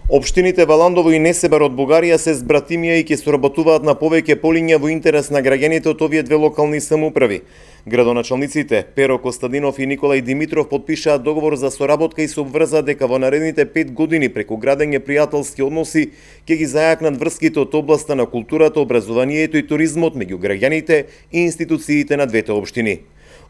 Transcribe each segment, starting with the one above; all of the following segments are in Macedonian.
Општините Валандово и Несебар од Бугарија се збратимија и ќе соработуваат на повеќе полиња во интерес на граѓаните од овие две локални самоуправи. Градоначалниците Перо Костадинов и Николај Димитров подпишаат договор за соработка и се обврзаа дека во наредните 5 години преку градење пријателски односи ќе ги зајакнат врските од областа на културата, образованието и туризмот меѓу граѓаните и институциите на двете општини.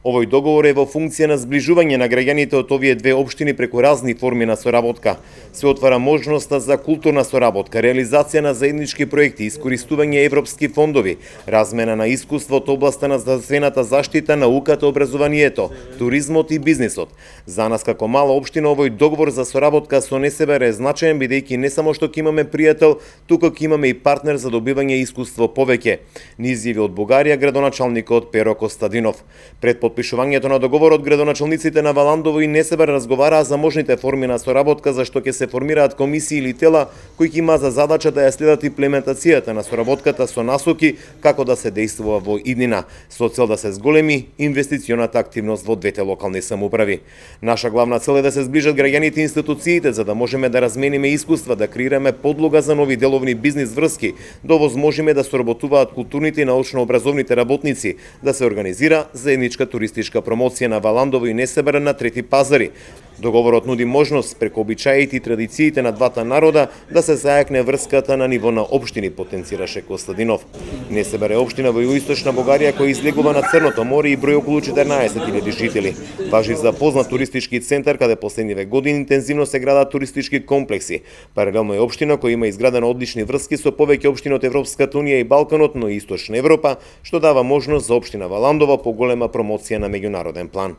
Овој договор е во функција на зближување на граѓаните од овие две општини преку разни форми на соработка. Се отвара можноста за културна соработка, реализација на заеднички проекти, искористување европски фондови, размена на искуство од областа на здравствената заштита, науката, образованието, туризмот и бизнисот. За нас како мала општина овој договор за соработка со Несебар е значаен бидејќи не само што ќе имаме пријател, туку ќе имаме и партнер за добивање искуство повеќе. Ни изјави од Бугарија градоначалникот Перо Костадинов. Пред подпишувањето на договорот, градоначалниците на Валандово и Несебар разговараа за можните форми на соработка за што ќе се формираат комисии или тела кои ќе имаат за задача да ја следат имплементацијата на соработката со насоки како да се действува во иднина, со цел да се зголеми инвестиционата активност во двете локални самоуправи. Наша главна цел е да се зближат граѓаните и институциите за да можеме да размениме искуства, да креираме подлога за нови деловни бизнис врски, да овозможиме да соработуваат културните и научно-образовните работници, да се организира заедничка туристичка промоција на Валандово и Несебар на трети пазари. Договорот нуди можност преку обичаите и традициите на двата народа да се зајакне врската на ниво на општини, потенцираше Костадинов. Несебар е општина во југоисточна Бугарија која излегува на Црното море и брои околу 14.000 жители. Важи за познат туристички центар каде последниве години интензивно се градат туристички комплекси. Паралелно е општина која има изградено одлични врски со повеќе општини од Европската унија и Балканот, но и Источна Европа, што дава можност за општина Валандово поголема промоција на меѓународен план.